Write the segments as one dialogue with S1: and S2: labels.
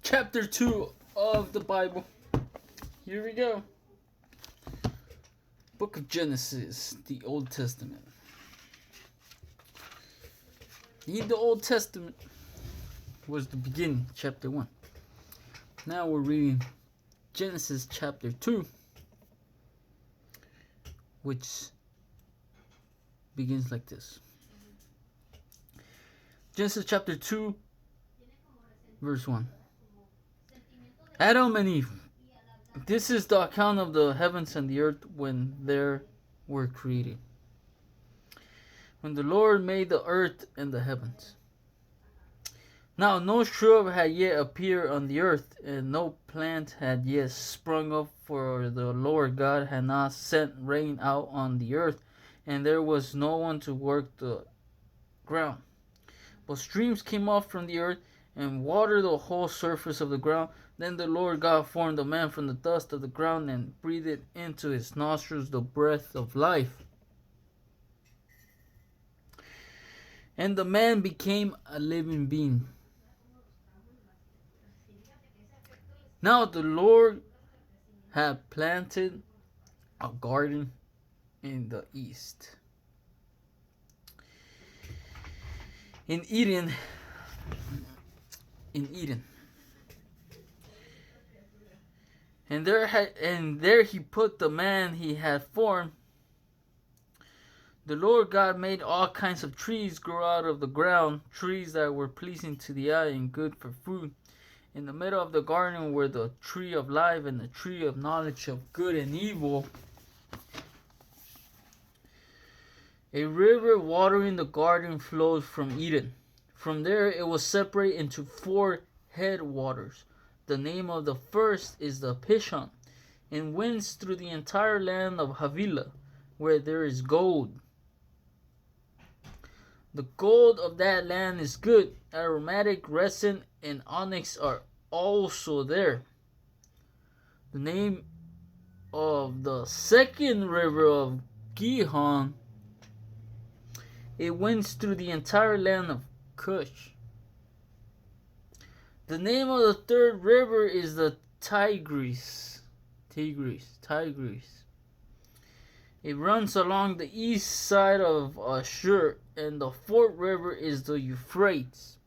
S1: chapter 2 of the Bible. Here we go. Book of Genesis, the Old Testament. In the Old Testament was the beginning, chapter 1. Now we're reading Genesis chapter 2, which begins like this. Genesis chapter 2, verse 1. Adam and Eve. This is the account of the heavens and the earth when they were created. When the Lord made the earth and the heavens. Now no shrub had yet appeared on the earth, and no plant had yet sprung up, for the Lord God had not sent rain out on the earth, and there was no one to work the ground. But streams came up from the earth and watered the whole surface of the ground. Then the Lord God formed the man from the dust of the ground and breathed into his nostrils the breath of life. And the man became a living being. Now the Lord had planted a garden in the east, in Eden. And there he put the man he had formed. The Lord God made all kinds of trees grow out of the ground, trees that were pleasing to the eye and good for food. In the middle of the garden were the tree of life and the tree of knowledge of good and evil. A river watering the garden flowed from Eden. From there it was separated into 4 headwaters. The name of the first is the Pishon, and winds through the entire land of Havilah, where there is gold. The gold of that land is good. Aromatic resin and onyx are also there. The name of the second river of Gihon, it winds through the entire land of Cush. The name of the third river is the Tigris. It runs along the east side of Ashur, and the fourth river is the Euphrates.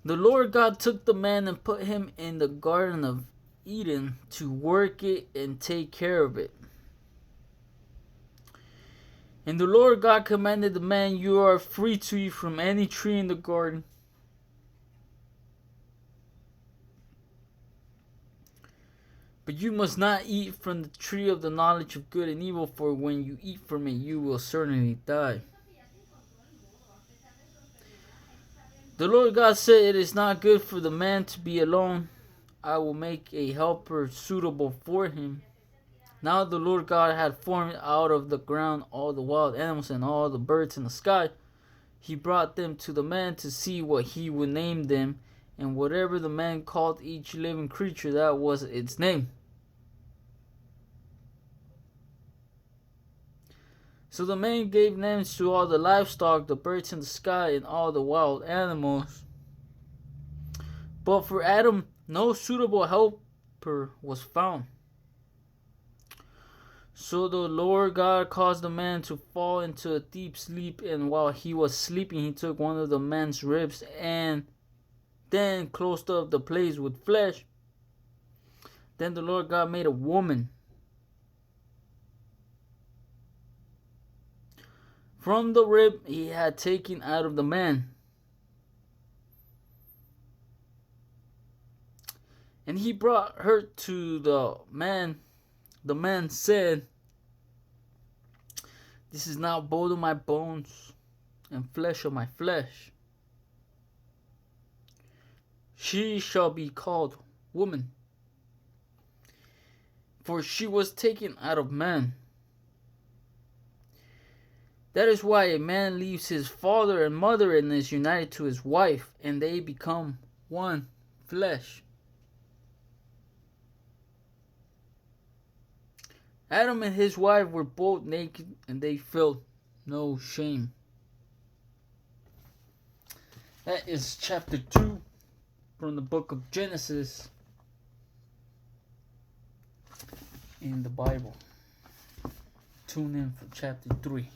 S1: The Lord God took the man and put him in the Garden of Eden to work it and take care of it. And the Lord God commanded the man, "You are free to eat from any tree in the garden, but you must not eat from the tree of the knowledge of good and evil, for when you eat from it, you will certainly die." The Lord God said, "It is not good for the man to be alone. I will make a helper suitable for him." Now the Lord God had formed out of the ground all the wild animals and all the birds in the sky. He brought them to the man to see what he would name them, and whatever the man called each living creature, that was its name. So the man gave names to all the livestock, the birds in the sky, and all the wild animals. But for Adam, no suitable helper was found. So the Lord God caused the man to fall into a deep sleep, and while he was sleeping, he took one of the man's ribs and then closed up the place with flesh. Then the Lord God made a woman from the rib he had taken out of the man. And he brought her to the man. The man said, "This is now bone of my bones and flesh of my flesh. She shall be called woman, for she was taken out of man. That is why a man leaves his father and mother and is united to his wife, and they become one flesh." Adam and his wife were both naked, and they felt no shame. That is chapter 2 from the book of Genesis in the Bible. Tune in for chapter 3.